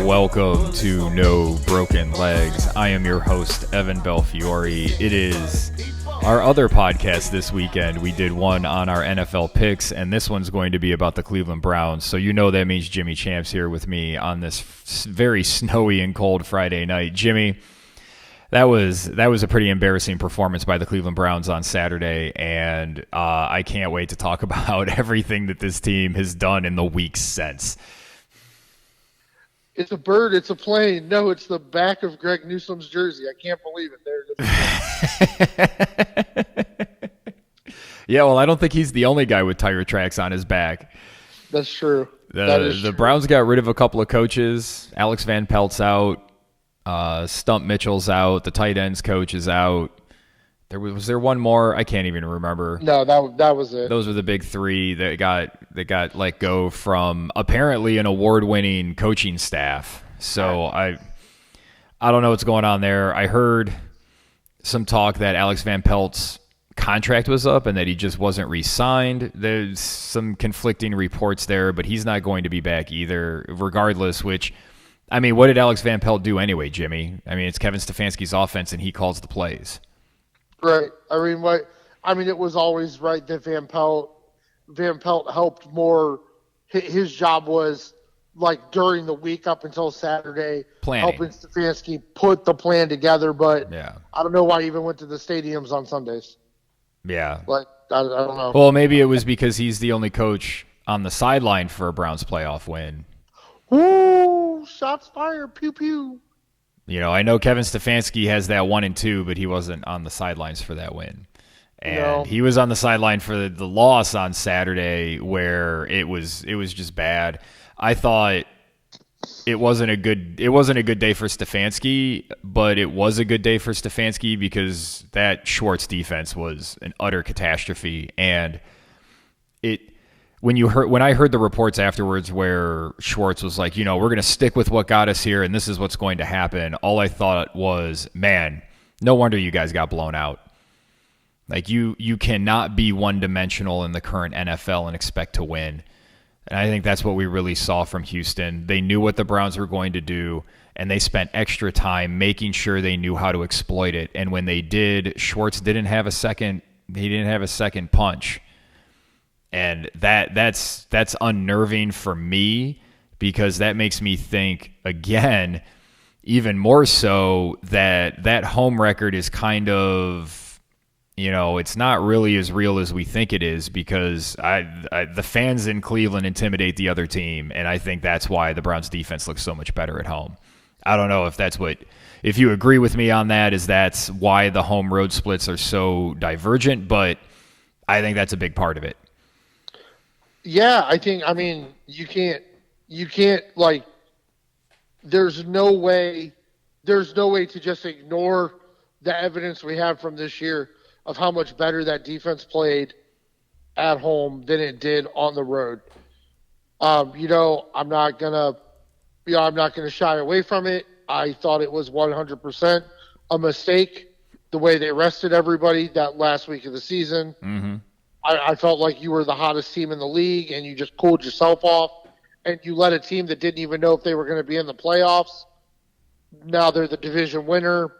Welcome to No Broken Legs. I am your host, Evan Belfiore. It is our other podcast this weekend. We did one on our NFL picks, and this one's going to be about the Cleveland Browns. So you know that means Jimmy Champ's here with me on this very snowy and cold Friday night. Jimmy, that was a pretty embarrassing performance by the Cleveland Browns on Saturday, and I can't wait to talk about everything that this team has done in the weeks since. It's a bird, it's a plane. No, it's the back of Greg Newsom's jersey. I can't believe it. There it is. Yeah, well, I don't think he's the only guy with tire tracks on his back. That's true. The Browns got rid of a couple of coaches. Alex Van Pelt's out. Stump Mitchell's out. The tight ends coach is out. Was there one more? I can't even remember. No, that was it. Those were the big three that got let go from apparently an award-winning coaching staff. So I don't know what's going on there. I heard some talk that Alex Van Pelt's contract was up and that he just wasn't re-signed. There's some conflicting reports there, but he's not going to be back either, regardless, which, I mean, what did Alex Van Pelt do anyway, Jimmy? I mean, it's Kevin Stefanski's offense, and he calls the plays. Right. It was always right that Van Pelt helped more. His job was like during the week up until Saturday, helping Stefanski put the plan together. But yeah. I don't know why he even went to the stadiums on Sundays. Yeah. I don't know. Well, maybe it was because he's the only coach on the sideline for a Browns playoff win. Ooh, shots fired. Pew, pew. You know, I know Kevin Stefanski has that 1-2, but he wasn't on the sidelines for that win. And He was on the sideline for the loss on Saturday, where it was just bad. I thought it wasn't a good day for Stefanski, but it was a good day for Stefanski because that Schwartz defense was an utter catastrophe. And when I heard the reports afterwards where Schwartz was like, we're going to stick with what got us here and this is what's going to happen, all I thought was, man, no wonder you guys got blown out. Like, you cannot be one-dimensional in the current NFL and expect to win. And I think that's what we really saw from Houston. They knew what the Browns were going to do, and they spent extra time making sure they knew how to exploit it. And when they did, Schwartz didn't have a second punch. And that's unnerving for me, because that makes me think, again, even more so, that home record is kind of, it's not really as real as we think it is, because the fans in Cleveland intimidate the other team, and I think that's why the Browns defense looks so much better at home. I don't know if you agree with me on that, that's why the home road splits are so divergent, but I think that's a big part of it. Yeah, you can't there's no way to just ignore the evidence we have from this year of how much better that defense played at home than it did on the road. I'm not gonna shy away from it. I thought it was 100% a mistake the way they rested everybody that last week of the season. Mm-hmm. I felt like you were the hottest team in the league and you just cooled yourself off, and you let a team that didn't even know if they were going to be in the playoffs. Now they're the division winner.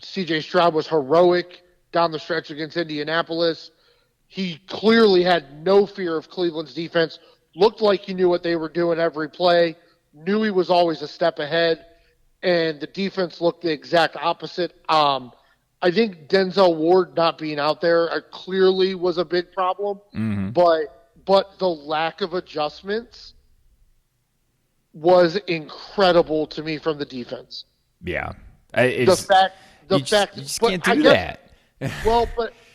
C.J. Stroud was heroic down the stretch against Indianapolis. He clearly had no fear of Cleveland's defense. Looked like he knew what they were doing every play. Knew he was always a step ahead. And the defense looked the exact opposite. I think Denzel Ward not being out there clearly was a big problem, mm-hmm. but the lack of adjustments was incredible to me from the defense. Yeah, you just can't do that. Well,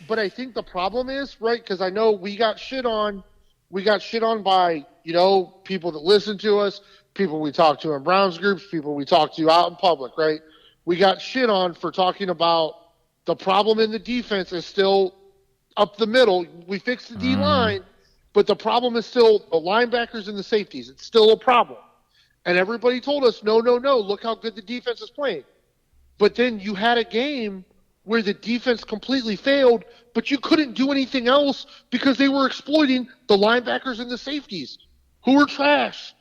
but I think the problem is, right, because I know we got shit on by people that listen to us, people we talk to in Browns groups, people we talk to out in public, right? We got shit on for talking about the problem in the defense is still up the middle. We fixed the D-line, but the problem is still the linebackers and the safeties. It's still a problem. And everybody told us, no, look how good the defense is playing. But then you had a game where the defense completely failed, but you couldn't do anything else because they were exploiting the linebackers and the safeties, who were trash,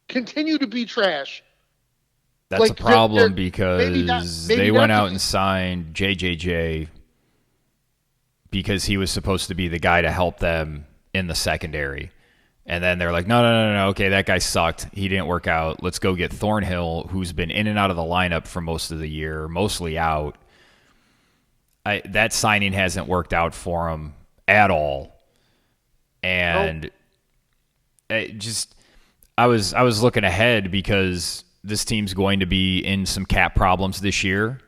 continue to be trash. That's a Like problem maybe because maybe they went that's out and signed JJJ because he was supposed to be the guy to help them in the secondary. And then they're like, no. Okay, that guy sucked. He didn't work out. Let's go get Thornhill, who's been in and out of the lineup for most of the year, mostly out. That signing hasn't worked out for him at all. And I was looking ahead because this team's going to be in some cap problems this year.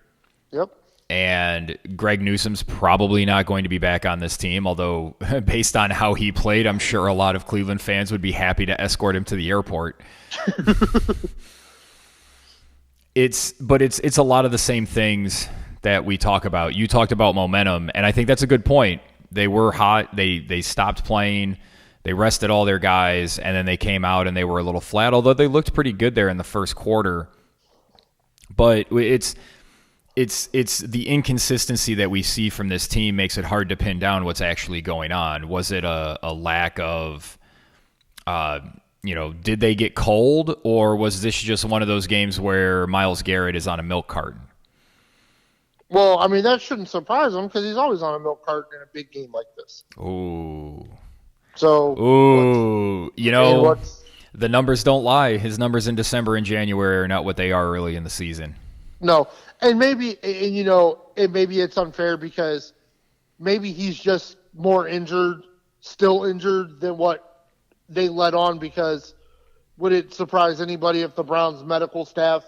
Yep. And Greg Newsom's probably not going to be back on this team, although based on how he played, I'm sure a lot of Cleveland fans would be happy to escort him to the airport. It's a lot of the same things that we talk about. You talked about momentum, and I think that's a good point. They were hot. They stopped playing. They rested all their guys, and then they came out and they were a little flat, although they looked pretty good there in the first quarter. But it's the inconsistency that we see from this team makes it hard to pin down what's actually going on. Was it a lack of, did they get cold, or was this just one of those games where Myles Garrett is on a milk carton? Well, I mean, that shouldn't surprise him because he's always on a milk carton in a big game like this. Ooh. So, the numbers don't lie. His numbers in December and January are not what they are early in the season. No, and maybe it's unfair because maybe he's just still injured than what they let on. Because would it surprise anybody if the Browns medical staff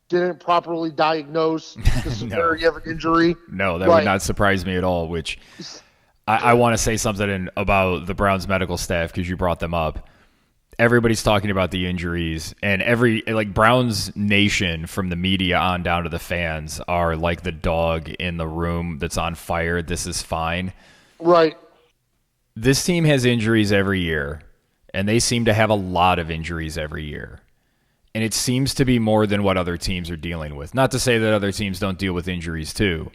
didn't properly diagnose the severity of an injury? No, that would not surprise me at all. Which I want to say something about the Browns medical staff because you brought them up. Everybody's talking about the injuries, and Browns Nation, from the media on down to the fans, are like the dog in the room that's on fire. This is fine. Right. This team has injuries every year, and they seem to have a lot of injuries every year. And it seems to be more than what other teams are dealing with. Not to say that other teams don't deal with injuries too,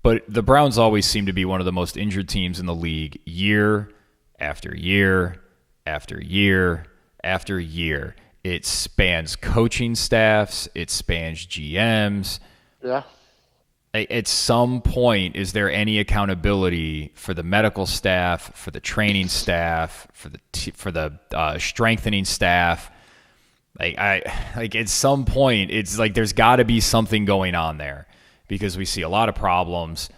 but the Browns always seem to be one of the most injured teams in the league year after year after year after year. It spans coaching staffs. It spans GMs. Yeah. At some point, is there any accountability for the medical staff, for the training staff, for the strengthening staff? At some point, it's like there's got to be something going on there because we see a lot of problems,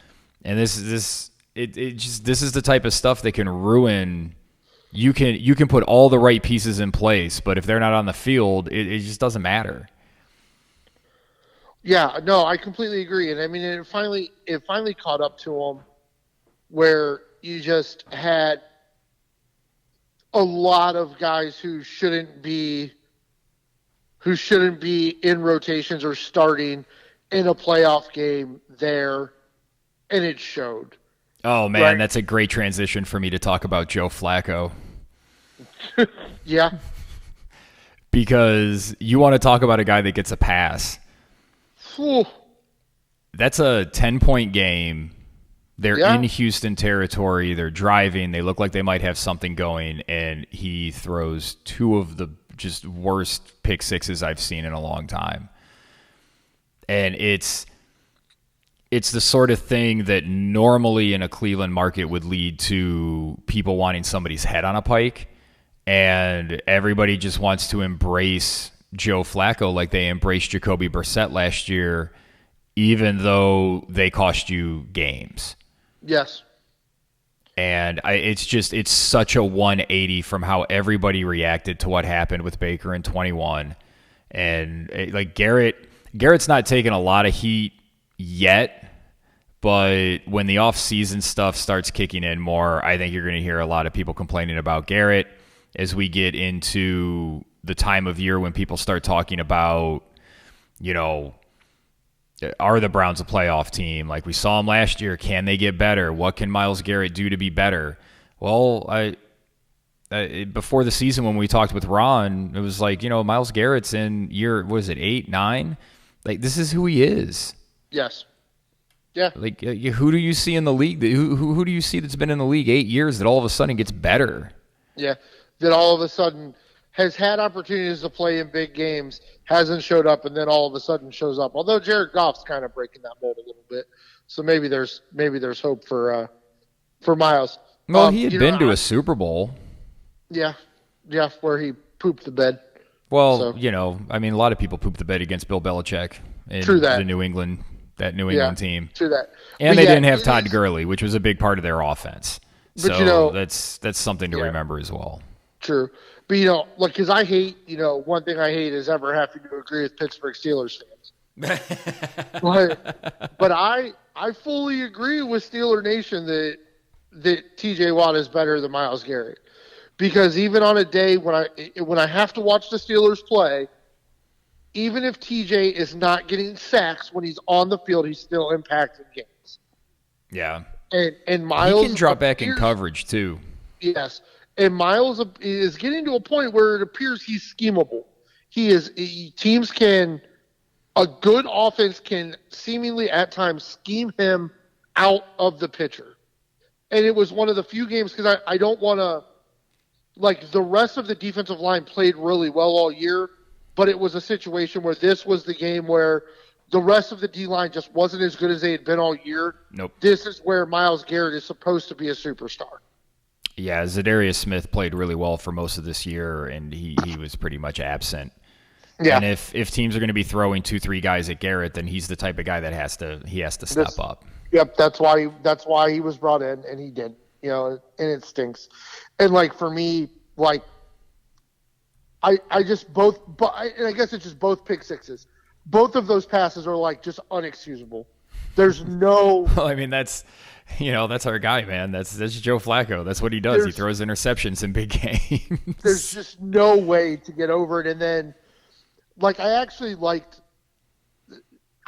and this is the type of stuff that can ruin. You can put all the right pieces in place, but if they're not on the field, it just doesn't matter. Yeah, no, I completely agree. And I mean, it finally caught up to them where you just had a lot of guys who shouldn't be in rotations or starting in a playoff game there, and it showed. Oh, man, That's a great transition for me to talk about Joe Flacco. Yeah. Because you want to talk about a guy that gets a pass. Whew. That's a 10-point game. They're in Houston territory. They're driving. They look like they might have something going, and he throws two of the just worst pick sixes I've seen in a long time. And it's the sort of thing that normally in a Cleveland market would lead to people wanting somebody's head on a pike, and everybody just wants to embrace Joe Flacco like they embraced Jacoby Brissett last year, even though they cost you games. Yes. And it's such a 180 from how everybody reacted to what happened with Baker in 21. And Garrett's not taking a lot of heat yet, but when the off-season stuff starts kicking in more, I think you're going to hear a lot of people complaining about Garrett as we get into the time of year when people start talking about, are the Browns a playoff team? Like we saw them last year. Can they get better? What can Myles Garrett do to be better? Well, before the season when we talked with Ron, it was like, Myles Garrett's in year, 8, 9? Like, this is who he is. Yes. Yeah. Like, who do you see in the league? Who do you see that's been in the league 8 years that all of a sudden gets better? Yeah. That all of a sudden has had opportunities to play in big games, hasn't showed up, and then all of a sudden shows up. Although Jared Goff's kind of breaking that mold a little bit, so maybe there's hope for Miles. Well, he had been to a Super Bowl. Yeah, where he pooped the bed. Well, so, a lot of people pooped the bed against Bill Belichick in the New England team. True that. And they didn't have Todd Gurley, which was a big part of their offense. But so that's something to remember as well. True. But, because I hate, one thing I hate is ever having to agree with Pittsburgh Steelers fans. but I fully agree with Steeler Nation that TJ Watt is better than Myles Garrett. Because even on a day when I have to watch the Steelers play, even if TJ is not getting sacks when he's on the field, he's still impacting games. Yeah. And Myles, he can drop back in coverage too. Yes. And Myles is getting to a point where it appears he's schemable. A good offense can seemingly at times scheme him out of the picture. And it was one of the few games, because I don't want to, the rest of the defensive line played really well all year, but it was a situation where this was the game where the rest of the D-line just wasn't as good as they had been all year. Nope. This is where Myles Garrett is supposed to be a superstar. Yeah, Zadarius Smith played really well for most of this year, and he was pretty much absent. Yeah. And if teams are going to be throwing 2-3 guys at Garrett, then he's the type of guy that has to step up. Yep, that's why he was brought in, and he did. And it stinks. And for me, I just both, and I guess it's just both pick sixes. Both of those passes are just unexcusable. There's no. Well, I mean that's our guy, man. That's Joe Flacco. That's what he does. He throws interceptions in big games. There's just no way to get over it. And then, I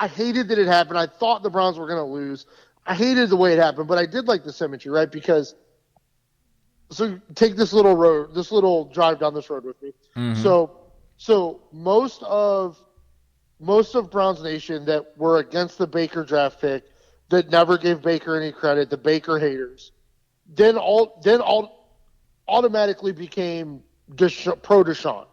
hated that it happened. I thought the Browns were going to lose. I hated the way it happened, but I did like the symmetry, right? Because, so take this little drive down this road with me. Mm-hmm. So most of Browns Nation that were against the Baker draft pick, that never gave Baker any credit, the Baker haters, then automatically became pro Deshaun.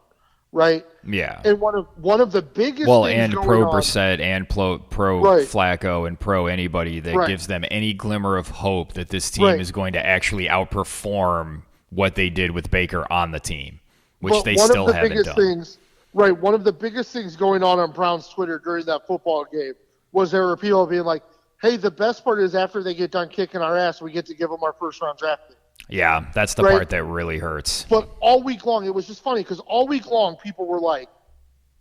Right. Yeah. And one of the biggest and pro Brissett and pro Flacco and pro anybody that gives them any glimmer of hope that this team is going to actually outperform what they did with Baker on the team, which they still haven't done. One of the biggest things going on Browns Twitter during that football game was there were people being like, "Hey, the best part is after they get done kicking our ass, we get to give them our first round draft pick." Yeah, that's the part that really hurts. But all week long, it was just funny because all week long people were like,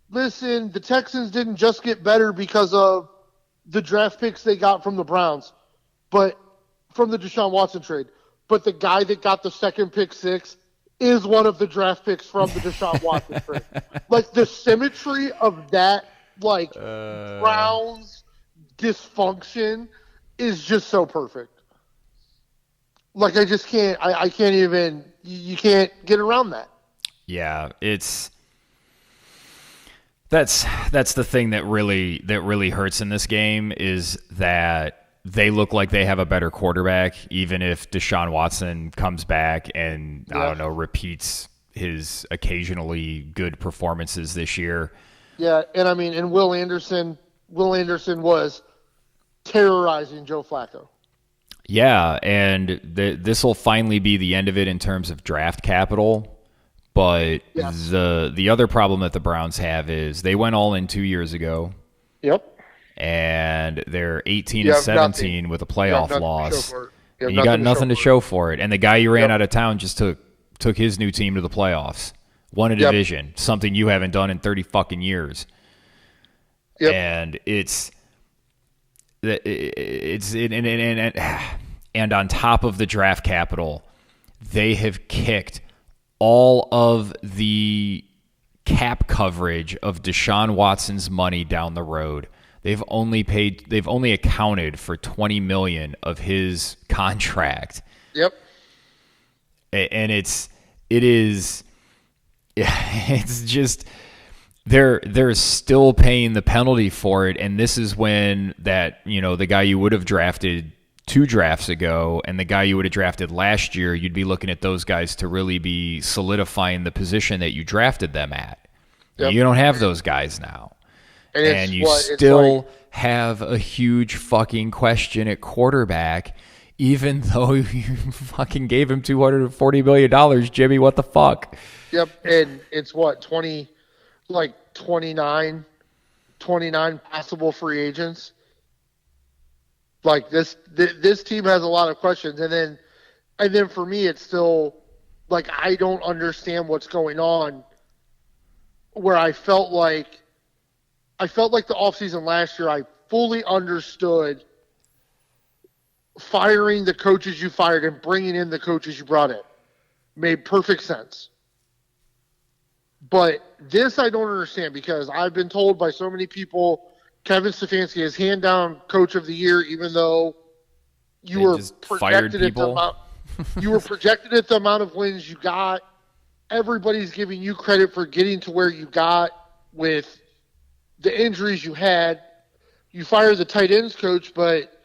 listen, the Texans didn't just get better because of the draft picks they got from the Browns, but from the Deshaun Watson trade. But the guy that got the second pick 6 is one of the draft picks from the Deshaun Watson trade. The symmetry of that, Browns dysfunction is just so perfect. I just can't. I can't even. You can't get around that. Yeah, that's the thing that really hurts in this game is that they look like they have a better quarterback, even if Deshaun Watson comes back and repeats his occasionally good performances this year. Yeah, and Will Anderson was terrorizing Joe Flacco. Yeah, and this will finally be the end of it in terms of draft capital. But the other problem that the Browns have is they went all in 2 years ago. Yep. And they're 18-17 with a playoff loss. And you got nothing to show for it. And the guy you ran out of town just took his new team to the playoffs. Won a division, something you haven't done in 30 fucking years. Yep. And and on top of the draft capital, they have kicked all of the cap coverage of Deshaun Watson's money down the road. They've only accounted for $20 million of his contract. Yep. And it's just they're still paying the penalty for it, and this is when the guy you would have drafted 2 drafts ago and the guy you would have drafted last year, you'd be looking at those guys to really be solidifying the position that you drafted them at. Yep. You don't have those guys now. And you still have a huge fucking question at quarterback, even though you fucking gave him $240 million, Jimmy. What the fuck? Yep, and it's 29 possible free agents. Like this team has a lot of questions, and then for me, it's still like I don't understand what's going on. Where I felt like the offseason last year, I fully understood firing the coaches you fired and bringing in the coaches you brought in. Made perfect sense. But this I don't understand because I've been told by so many people Kevin Stefanski is hand down coach of the year, even though you were projected at the amount of wins you got. Everybody's giving you credit for getting to where you got with the injuries you had. You fired the tight ends coach, but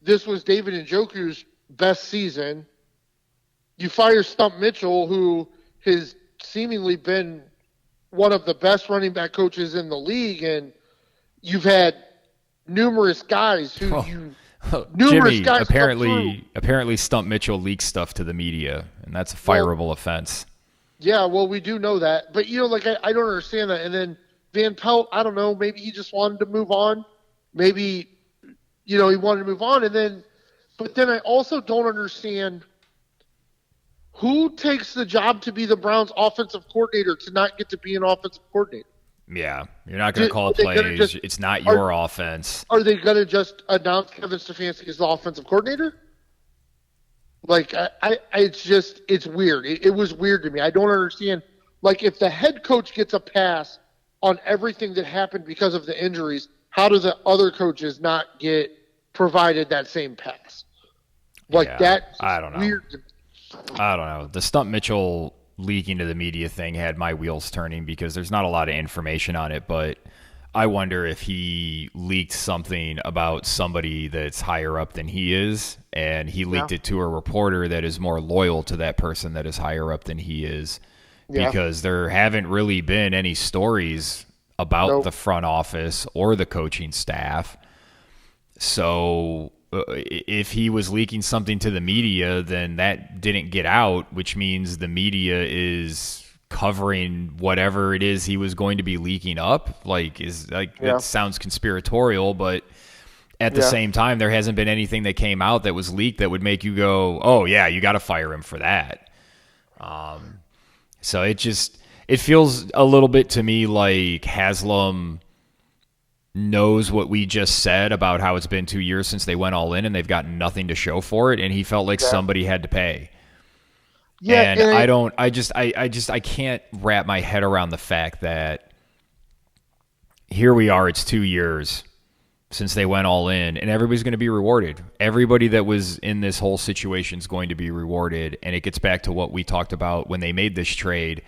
this was David Njoku's best season. You fire Stump Mitchell, who has seemingly been one of the best running back coaches in the league, and you've had numerous guys who Jimmy, apparently Stump Mitchell leaks stuff to the media, and that's a fireable offense. Yeah, well, we do know that. But, I don't understand that. And then Van Pelt, I don't know, maybe he just wanted to move on. Maybe, he wanted to move on. But then I also don't understand who takes the job to be the Browns offensive coordinator to not get to be an offensive coordinator. Yeah, you're not going to call plays. It's not your offense. Are they going to just announce Kevin Stefanski as the offensive coordinator? Like, it's weird. It was weird to me. I don't understand. Like, if the head coach gets a pass on everything that happened because of the injuries, how do the other coaches not get provided that same pass? Like, that's weird to me. I don't know. The Stump Mitchell leaking to the media thing had my wheels turning because there's not a lot of information on it, but I wonder if he leaked something about somebody that's higher up than he is, and he leaked it to a reporter that is more loyal to that person that is higher up than he is, because there haven't really been any stories about the front office or the coaching staff. So if he was leaking something to the media, then that didn't get out, which means the media is covering whatever it is he was going to be leaking up. It sounds conspiratorial, but at the same time, there hasn't been anything that came out that was leaked that would make you go, oh yeah, you got to fire him for that. So it feels a little bit to me like Haslam knows what we just said about how it's been 2 years since they went all in and they've got nothing to show for it, and he felt like somebody had to pay. Yeah, and I can't wrap my head around the fact that here we are, it's 2 years since they went all in, and everybody's going to be rewarded. Everybody that was in this whole situation is going to be rewarded, and it gets back to what we talked about when they made this trade.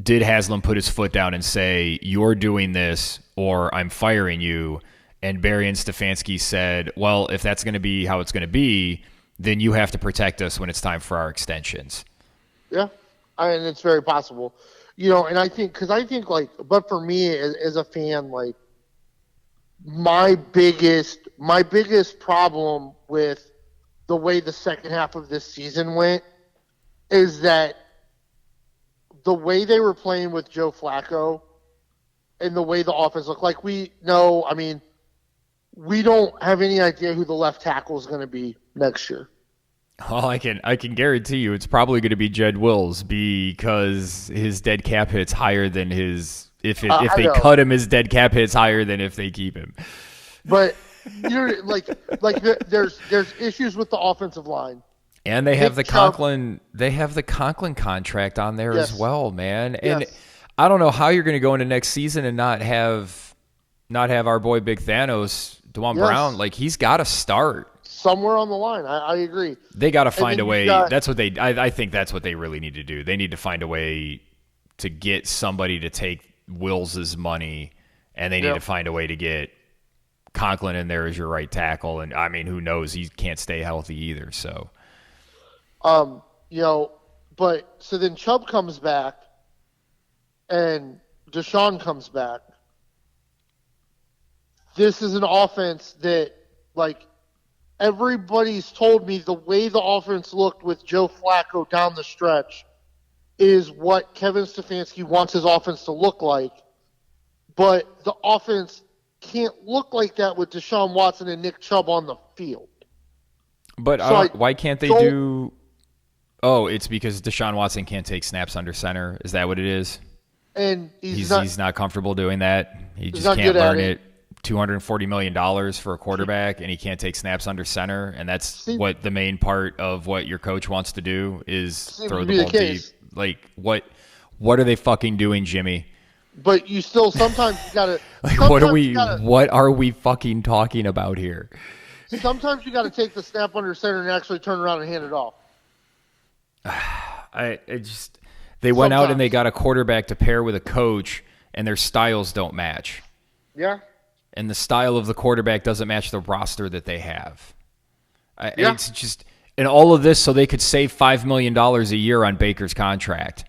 Did Haslam put his foot down and say, you're doing this or I'm firing you? And Barry and Stefanski said, well, if that's going to be how it's going to be, then you have to protect us when it's time for our extensions. Yeah, and it's very possible. And I think but for me as a fan, like, my biggest problem with the way the second half of this season went is that the way they were playing with Joe Flacco and the way the offense looked, like, we don't have any idea who the left tackle is going to be next year. Well, I can guarantee you it's probably going to be Jed Wills, because his dead cap hit's higher than his if they cut him, his dead cap hit's higher than if they keep him. But there's issues with the offensive line. And they have the Conklin contract on there as well, man. And I don't know how you're going to go into next season and not have our boy Big Thanos, DeJuan Brown. Like, he's got to start somewhere on the line. I agree. They got to find a way. I think that's what they really need to do. They need to find a way to get somebody to take Wills's money, and they need to find a way to get Conklin in there as your right tackle, and I mean, who knows? He can't stay healthy either. So, you know, but so then Chubb comes back, and Deshaun comes back. This is an offense that, like, everybody's told me the way the offense looked with Joe Flacco down the stretch is what Kevin Stefanski wants his offense to look like. But the offense can't look like that with Deshaun Watson and Nick Chubb on the field. But So why can't they do? Oh, it's because Deshaun Watson can't take snaps under center. Is that what it is? And He's not comfortable doing that. He just not can't good at learn it. it. $240 million for a quarterback, and he can't take snaps under center. And that's what the main part of what your coach wants to do is throw the ball deep. Like, what are they fucking doing, Jimmy? But you still sometimes you gotta. Like, what are we fucking talking about here? Sometimes you got to take the snap under center and actually turn around and hand it off. They went out and they got a quarterback to pair with a coach, and their styles don't match. Yeah. And the style of the quarterback doesn't match the roster that they have. It's just, and all of this so they could save $5 million a year on Baker's contract,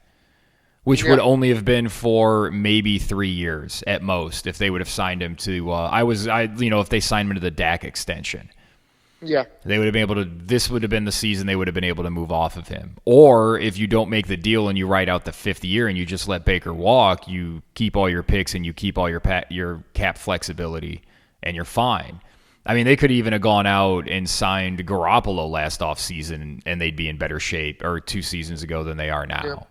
which would only have been for maybe 3 years at most if they would have signed him to. If they signed him to the Dak extension. Yeah. They would have been able to. This would have been the season they would have been able to move off of him. Or if you don't make the deal and you write out the 5th year and you just let Baker walk, you keep all your picks and you keep all your cap flexibility, and you're fine. I mean, they could even have gone out and signed Garoppolo last offseason and they'd be in better shape, or 2 seasons ago, than they are now.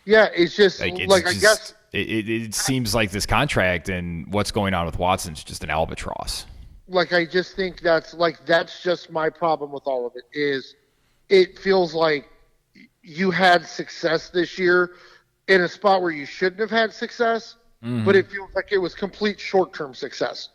Yeah, it's just I guess it seems like this contract and what's going on with Watson's just an albatross. Like, I just think that's just my problem with all of it is it feels like you had success this year in a spot where you shouldn't have had success, but it feels like it was complete short-term success.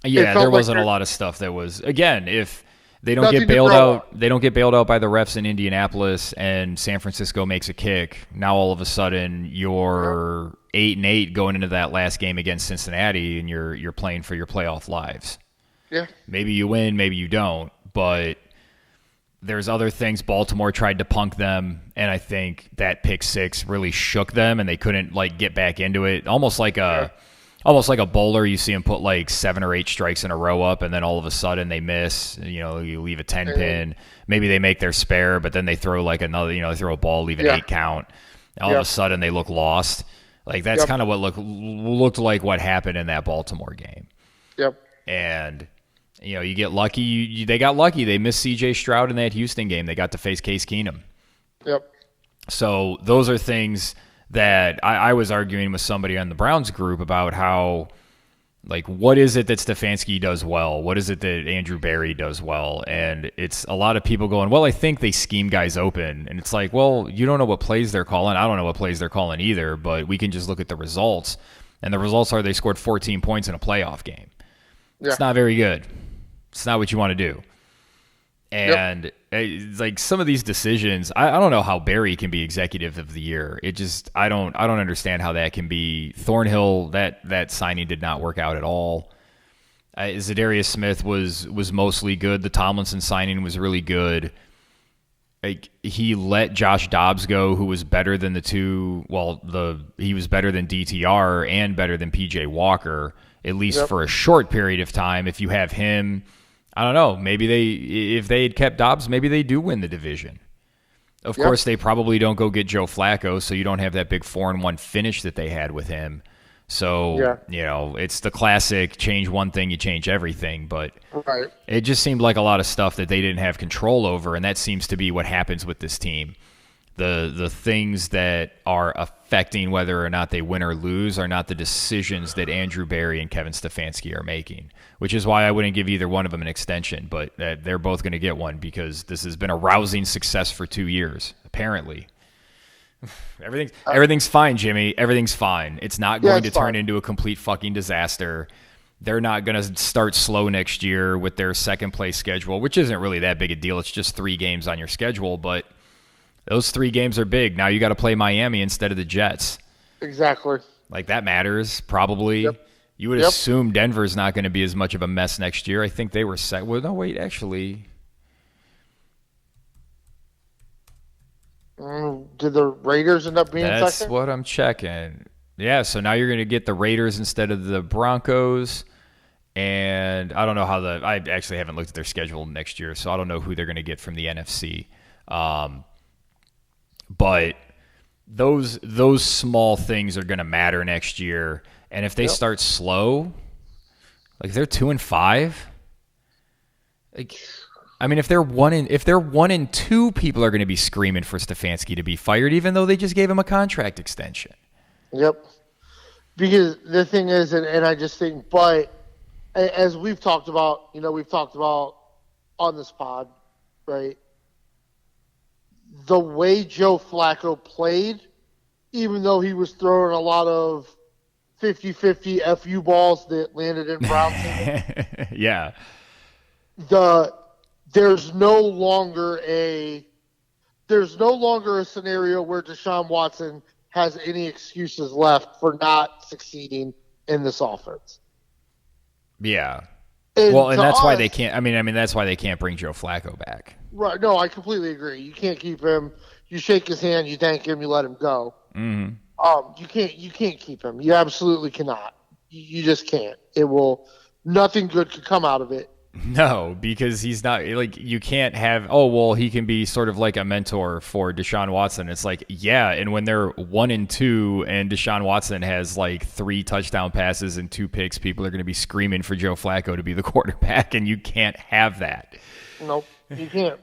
Yeah, there wasn't a lot of stuff that was, again, if they don't get bailed out, by the refs in Indianapolis and San Francisco makes a kick, now all of a sudden you're 8-8 going into that last game against Cincinnati, and you're playing for your playoff lives. Yeah. Maybe you win, maybe you don't, but there's other things. Baltimore tried to punk them, and I think that pick 6 really shook them, and they couldn't get back into it. Almost like a bowler, you see them put 7 or 8 strikes in a row up, and then all of a sudden they miss. You leave a 10 pin. Maybe they make their spare, but then they throw another. They throw a ball, leave an 8 count. All of a sudden they look lost. That's kind of what looked like what happened in that Baltimore game. Yep. And you get lucky. They got lucky. They missed C.J. Stroud in that Houston game. They got to face Case Keenum. Yep. So those are things that I was arguing with somebody on the Browns group about how, what is it that Stefanski does well? What is it that Andrew Berry does well? And it's a lot of people going, well, I think they scheme guys open. And it's like, well, you don't know what plays they're calling. I don't know what plays they're calling either, but we can just look at the results. And the results are they scored 14 points in a playoff game. Yeah. It's not very good. It's not what you want to do. And it's some of these decisions, I don't know how Barry can be executive of the year. I don't understand how that can be. Thornhill, that signing did not work out at all. Zadarius Smith was mostly good. The Tomlinson signing was really good. He let Josh Dobbs go, who was better than the two. Well, he was better than DTR and better than PJ Walker, at least for a short period of time. If you have him, I don't know. Maybe if they had kept Dobbs, maybe they do win the division. Of course, they probably don't go get Joe Flacco, so you don't have that big 4-1 finish that they had with him. So, it's the classic change one thing, you change everything. But it just seemed like a lot of stuff that they didn't have control over, and that seems to be what happens with this team. The things that are affecting whether or not they win or lose are not the decisions that Andrew Berry and Kevin Stefanski are making, which is why I wouldn't give either one of them an extension, but they're both going to get one because this has been a rousing success for 2 years, apparently. Everything's fine, Jimmy. Everything's fine. It's not going to turn into a complete fucking disaster. They're not going to start slow next year with their second-place schedule, which isn't really that big a deal. It's just 3 games on your schedule, but those 3 games are big. Now you got to play Miami instead of the Jets. Exactly. That matters, probably. Yep. You would Yep. assume Denver's not going to be as much of a mess next year. I think they were set. Well, no, wait, actually. Did the Raiders end up being That's second? what I'm checking. Yeah, so now you're going to get the Raiders instead of the Broncos. And I don't know how I actually haven't looked at their schedule next year, so I don't know who they're going to get from the NFC. But those small things are going to matter next year. And if they start slow, like if they're 2-5, like I mean, if they're 1-2, people are going to be screaming for Stefanski to be fired, even though they just gave him a contract extension. Yep. Because the thing is, and I just think, but as we've talked about, we've talked about on this pod, right? The way Joe Flacco played, even though he was throwing a lot of 50-50 FU balls that landed in Browns hands, Yeah. there's no longer a scenario where Deshaun Watson has any excuses left for not succeeding in this offense. Yeah. And Well, and that's why us, they can't. I mean, that's why they can't bring Joe Flacco back. right? No, I completely agree. You can't keep him. You shake his hand, you thank him, you let him go. Mm-hmm. You can't keep him. You absolutely cannot. You just can't. Nothing good could come out of it. No, because he's not like you can't have. Oh well, he can be sort of like a mentor for Deshaun Watson. It's like yeah, and when they're 1-2 and Deshaun Watson has like 3 touchdown passes and 2 picks, people are going to be screaming for Joe Flacco to be the quarterback, and you can't have that. Nope, you can't.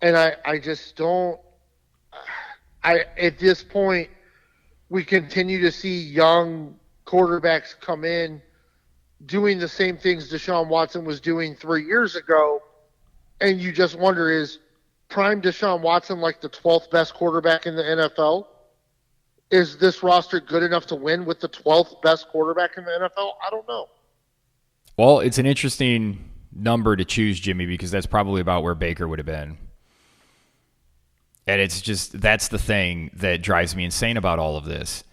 And I just don't. At this point, we continue to see young quarterbacks come in doing the same things Deshaun Watson was doing 3 years ago, and you just wonder, is prime Deshaun Watson like the 12th best quarterback in the NFL? Is this roster good enough to win with the 12th best quarterback in the NFL? I don't know. Well, it's an interesting number to choose, Jimmy, because that's probably about where Baker would have been. And it's just, that's the thing that drives me insane about all of this,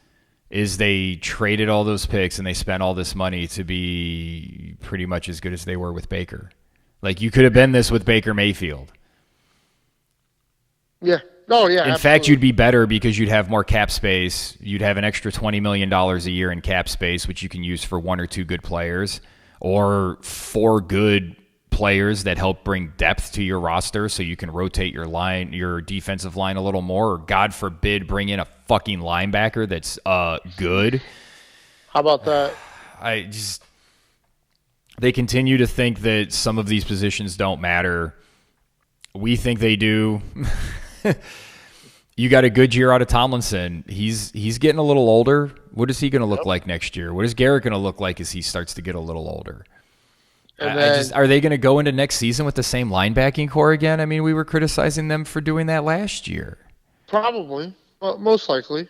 is they traded all those picks and they spent all this money to be pretty much as good as they were with Baker. Like, you could have been this with Baker Mayfield. Yeah. Oh, yeah. In fact, you'd be better because you'd have more cap space. You'd have an extra $20 million a year in cap space, which you can use for 1 or 2 good players or 4 good players that help bring depth to your roster so you can rotate your defensive line a little more, or God forbid, bring in a fucking linebacker that's good. How about that? They continue to think that some of these positions don't matter. We think they do. You got a good year out of Tomlinson. He's getting a little older. What is he going to look like next year? What is Garrett going to look like as he starts to get a little older? And then, are they going to go into next season with the same linebacking core again? I mean, we were criticizing them for doing that last year. probably. Well, most likely.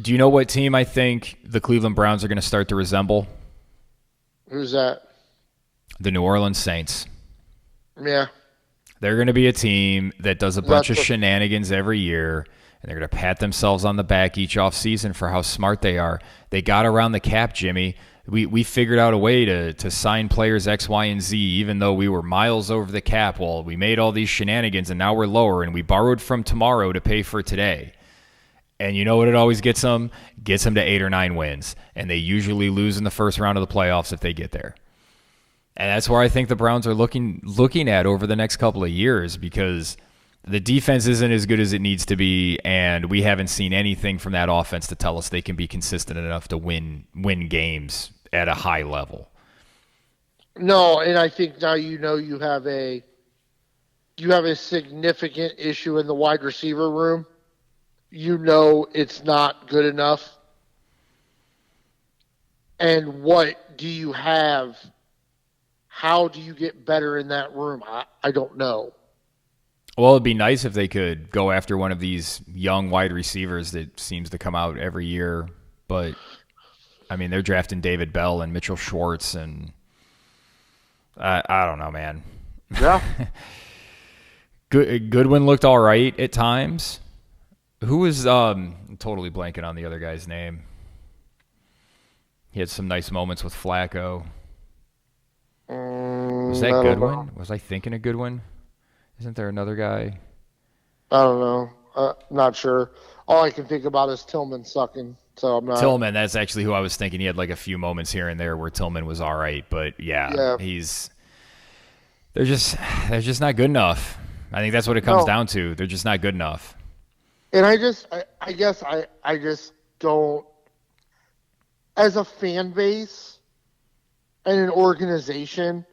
Do you know what team I think the Cleveland Browns are going to start to resemble? Who's that? The New Orleans Saints. Yeah. They're going to be a team that does a bunch of shenanigans every year, and they're going to pat themselves on the back each offseason for how smart they are. They got around the cap, Jimmy. We figured out a way to sign players X, Y, and Z, even though we were miles over the cap. Well, we made all these shenanigans, and now we're lower, and we borrowed from tomorrow to pay for today. And you know what it always gets them? Gets them to 8 or 9 wins. And they usually lose in the first round of the playoffs if they get there. And that's where I think the Browns are looking at over the next couple of years, because the defense isn't as good as it needs to be, and we haven't seen anything from that offense to tell us they can be consistent enough to win games at a high level. No, and I think now you have a significant issue in the wide receiver room. You know it's not good enough. And what do you have? How do you get better in that room? I don't know. Well, it'd be nice if they could go after one of these young wide receivers that seems to come out every year. But, I mean, they're drafting David Bell and Mitchell Schwartz, and I don't know, man. Yeah. Goodwin looked all right at times. Who was totally blanking on the other guy's name? He had some nice moments with Flacco. Was I that don't know. Goodwin? Was I thinking of Goodwin? Isn't there another guy? I don't know. Not sure. All I can think about is Tillman sucking. So I'm not. Tillman, that's actually who I was thinking. He had like a few moments here and there where Tillman was all right, but yeah, Yeah. they're just not good enough. I think that's what it comes down to. They're just not good enough. And I guess I just don't, as a fan base and an organization,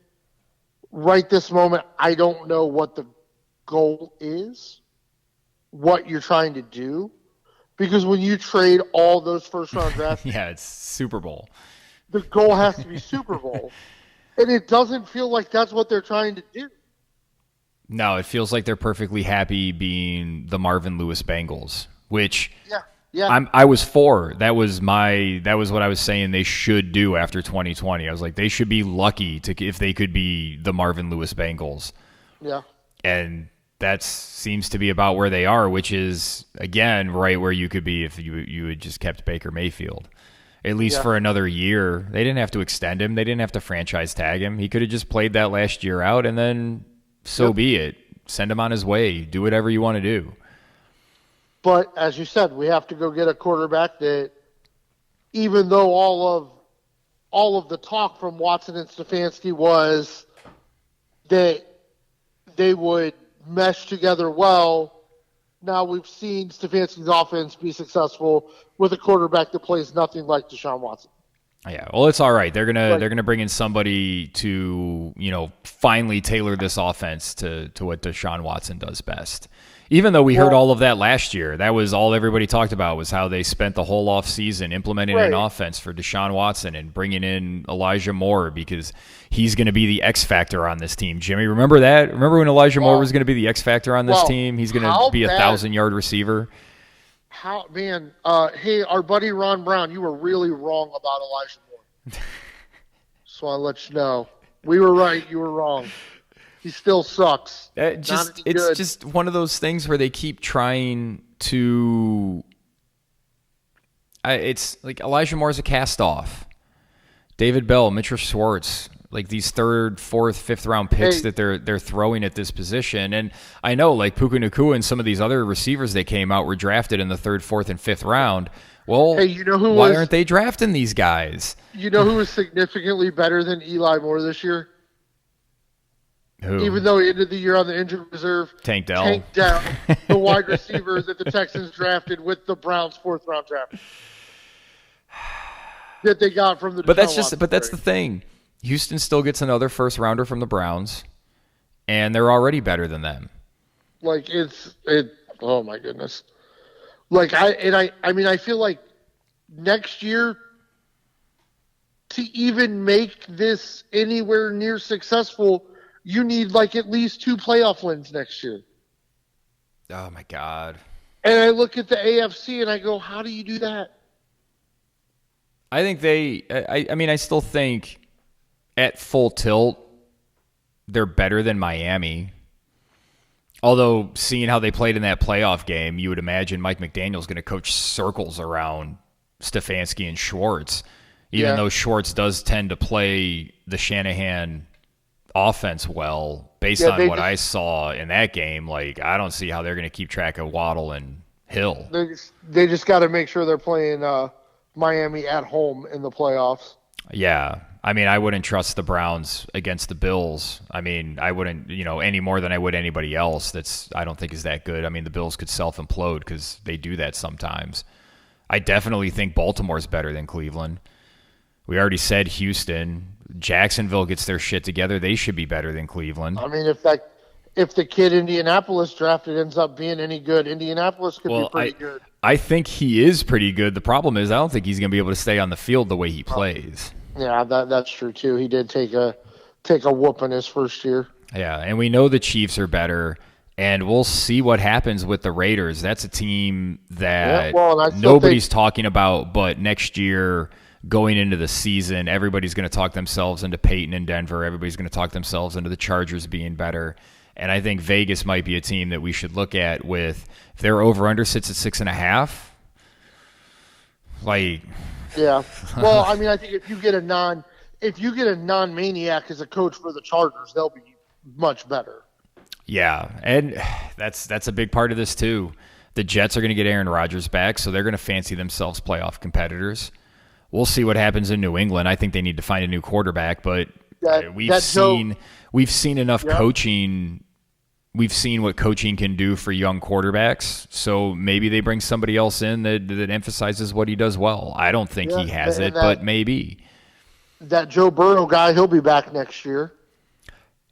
right this moment, I don't know what the goal is, what you're trying to do. Because when you trade all those first round drafts, Yeah, it's Super Bowl. the goal has to be Super Bowl. And it doesn't feel like that's what they're trying to do. No, it feels like they're perfectly happy being the Marvin Lewis Bengals, which I was for. That was what I was saying they should do after 2020. I was like, they should be lucky if they could be the Marvin Lewis Bengals. Yeah. And that seems to be about where they are, which is, again, right where you could be if you had just kept Baker Mayfield. At least for another year. They didn't have to extend him. They didn't have to franchise tag him. He could have just played that last year out, and then so be it. Send him on his way. Do whatever you want to do. But as you said, we have to go get a quarterback that, even though all of the talk from Watson and Stefanski was that they would mesh together well, now we've seen Stefanski's offense be successful with a quarterback that plays nothing like Deshaun Watson. Yeah, well, it's all right. They're gonna bring in somebody to finally tailor this offense to what Deshaun Watson does best. Even though we heard all of that last year, that was all everybody talked about was how they spent the whole offseason implementing an offense for Deshaun Watson and bringing in Elijah Moore because he's going to be the X factor on this team. Jimmy, remember that? Remember when Elijah Moore was going to be the X factor on this team? He's going to be a 1,000-yard receiver. Hey, our buddy Ron Brown, you were really wrong about Elijah Moore. Just want to let you know. We were right, you were wrong. He still sucks. It's just one of those things where they keep trying to. It's like Elijah Moore's a cast-off. David Bell, Mitchell Schwartz, like these third, fourth, fifth round picks that they're throwing at this position. And I know like Puka Nacua and some of these other receivers that came out were drafted in the third, fourth, and fifth round. Well, why aren't they drafting these guys? You know who was significantly better than Eli Moore this year? Who? Even though he ended the year on the injured reserve, Tank Dell, the wide receiver that the Texans drafted with the Browns' fourth round draft that they got from the. But that's the thing. Houston still gets another first rounder from the Browns, and they're already better than them. Like oh my goodness. Like I feel like next year to even make this anywhere near successful, you need like at least 2 playoff wins next year. Oh my God. And I look at the AFC and I go, how do you do that? I think I still think at full tilt, they're better than Miami. Although, seeing how they played in that playoff game, you would imagine Mike McDaniel's going to coach circles around Stefanski and Schwartz, even though Schwartz does tend to play the Shanahan offense well. Based on what I saw in that game, like I don't see how they're going to keep track of Waddle and Hill. They just got to make sure they're playing Miami at home in the playoffs. Yeah. I mean, I wouldn't trust the Browns against the Bills. I mean, I wouldn't, any more than I would anybody else I don't think is that good. I mean, the Bills could self-implode because they do that sometimes. I definitely think Baltimore's better than Cleveland. We already said Houston. Jacksonville gets their shit together. They should be better than Cleveland. I mean, if the kid Indianapolis drafted ends up being any good, Indianapolis could be pretty good. I think he is pretty good. The problem is I don't think he's going to be able to stay on the field the way he plays. Yeah, that's true too. He did take a whooping his first year. Yeah, and we know the Chiefs are better, and we'll see what happens with the Raiders. That's a team that nobody's talking about, but next year going into the season, everybody's going to talk themselves into Peyton in Denver. Everybody's going to talk themselves into the Chargers being better. And I think Vegas might be a team that we should look at if their over-under sits at 6.5, like Yeah. Well, I mean, I think if you get a non-maniac as a coach for the Chargers, they'll be much better. Yeah, and that's a big part of this too. The Jets are going to get Aaron Rodgers back, so they're going to fancy themselves playoff competitors. We'll see what happens in New England. I think they need to find a new quarterback, but we've seen enough coaching. We've seen what coaching can do for young quarterbacks, so maybe they bring somebody else in that emphasizes what he does well. I don't think he has it, but maybe. That Joe Burrow guy, he'll be back next year.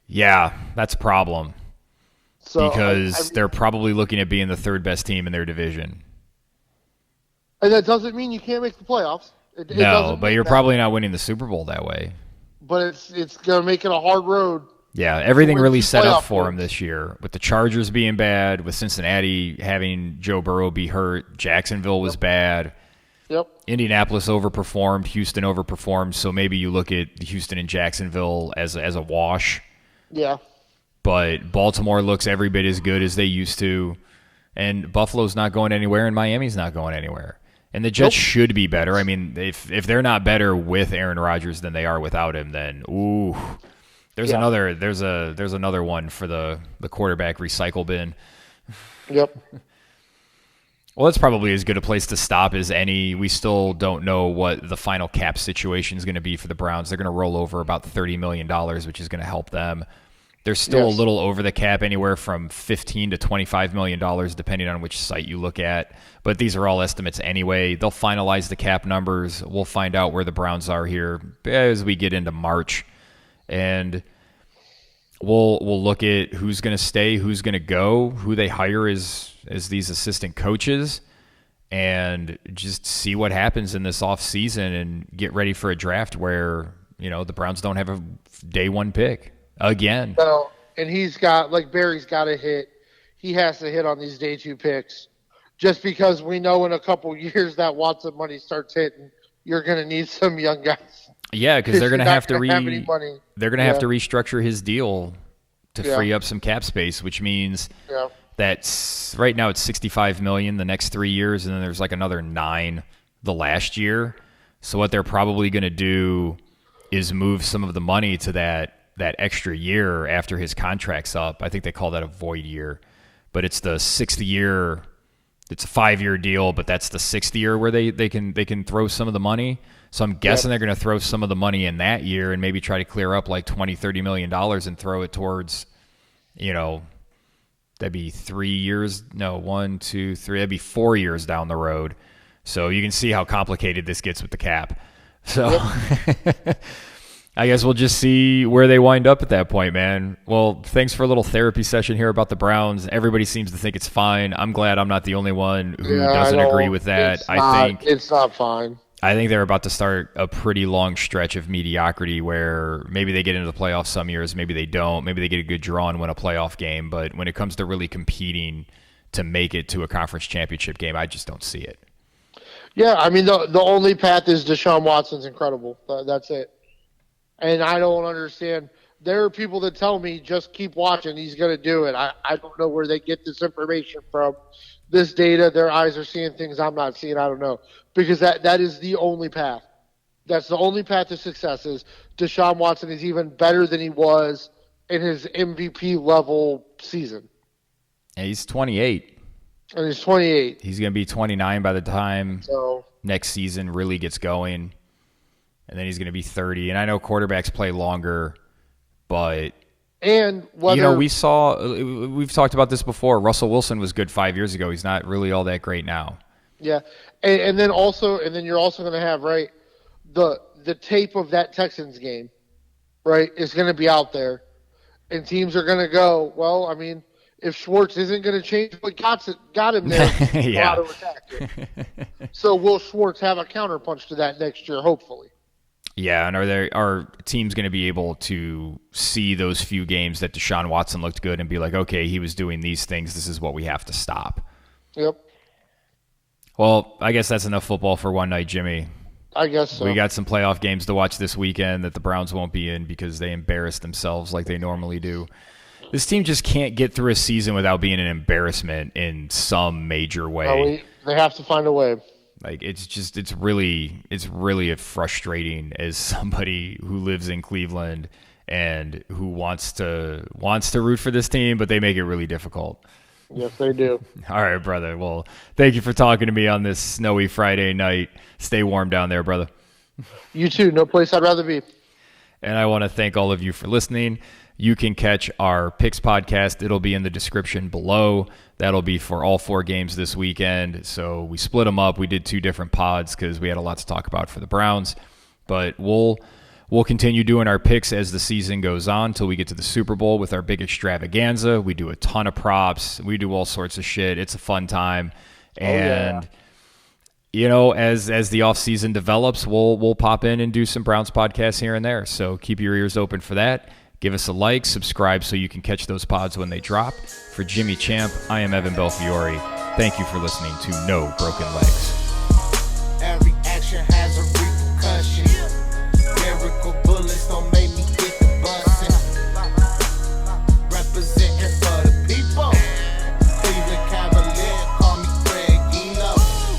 Yeah, that's a problem. So, because they're probably looking at being the third best team in their division. And that doesn't mean you can't make the playoffs. No, but you're probably not winning the Super Bowl that way. But it's going to make it a hard road. Yeah, everything really set up for them this year. With the Chargers being bad, with Cincinnati having Joe Burrow be hurt, Jacksonville was bad. Yep. Indianapolis overperformed, Houston overperformed, so maybe you look at Houston and Jacksonville as a wash. Yeah. But Baltimore looks every bit as good as they used to, and Buffalo's not going anywhere, and Miami's not going anywhere. And the Jets should be better. I mean, if they're not better with Aaron Rodgers than they are without him, then there's another one for the quarterback recycle bin. Yep. Well, that's probably as good a place to stop as any. We still don't know what the final cap situation is going to be for the Browns. They're going to roll over about $30 million, which is going to help them. They're still a little over the cap, anywhere from $15 to $25 million, depending on which site you look at. But these are all estimates anyway. They'll finalize the cap numbers. We'll find out where the Browns are here as we get into March. And we'll look at who's going to stay, who's going to go, who they hire as these assistant coaches, and just see what happens in this offseason and get ready for a draft where, the Browns don't have a day one pick. Again. So, and he's got, like Barry's got to hit. He has to hit on these day two picks, just because we know in a couple years that Watson money starts hitting, you're going to need some young guys. Yeah, because they're going to have to they're going to have to restructure his deal to free up some cap space, which means that right now it's $65 million the next 3 years, and then there's like another $9 million the last year. So what they're probably going to do is move some of the money to that extra year after his contract's up. I think they call that a void year, but it's the sixth year. It's a 5-year deal, but that's the 6th year where they can throw some of the money. So I'm guessing they're going to throw some of the money in that year and maybe try to clear up like $20-30 million and throw it towards, that'd be 3 years. No, 1, 2, 3. That'd be 4 years down the road. So you can see how complicated this gets with the cap. So I guess we'll just see where they wind up at that point, man. Well, thanks for a little therapy session here about the Browns. Everybody seems to think it's fine. I'm glad I'm not the only one who doesn't agree with that. I think it's not fine. I think they're about to start a pretty long stretch of mediocrity where maybe they get into the playoffs some years, maybe they don't. Maybe they get a good draw and win a playoff game. But when it comes to really competing to make it to a conference championship game, I just don't see it. Yeah, I mean, the only path is Deshaun Watson's incredible. That's it. And I don't understand. There are people that tell me, just keep watching. He's going to do it. I don't know where they get this information from. This data, their eyes are seeing things I'm not seeing. I don't know. Because that is the only path. That's the only path to success is Deshaun Watson is even better than he was in his MVP level season. Yeah, he's 28. And he's 28. He's going to be 29 by the time next season really gets going. And then he's going to be 30. And I know quarterbacks play longer, but we've talked about this before. Russell Wilson was good 5 years ago. He's not really all that great now. Yeah, and then you're also going to have the tape of that Texans game, right, is going to be out there, and teams are going to go, well, I mean, if Schwartz isn't going to change what got him there, how to attack it. So will Schwartz have a counterpunch to that next year? Hopefully. Yeah, and are teams going to be able to see those few games that Deshaun Watson looked good and be like, okay, he was doing these things. This is what we have to stop. Yep. Well, I guess that's enough football for one night, Jimmy. I guess so. We got some playoff games to watch this weekend that the Browns won't be in because they embarrass themselves like they normally do. This team just can't get through a season without being an embarrassment in some major way. They have to find a way. Like it's really frustrating as somebody who lives in Cleveland and who wants to root for this team, but they make it really difficult. Yes, they do. All right, brother. Well, thank you for talking to me on this snowy Friday night. Stay warm down there, brother. You too. No place I'd rather be. And I want to thank all of you for listening. You can catch our picks podcast. It'll be in the description below. That'll be for all 4 games this weekend. So we split them up. We did 2 different pods because we had a lot to talk about for the Browns. But we'll continue doing our picks as the season goes on until we get to the Super Bowl with our big extravaganza. We do a ton of props. We do all sorts of shit. It's a fun time. And you know, as the offseason develops, we'll pop in and do some Browns podcasts here and there. So keep your ears open for that. Give us a like, subscribe so you can catch those pods when they drop. For Jimmy Champ, I am Evan Belfiore. Thank you for listening to No Broken Legs.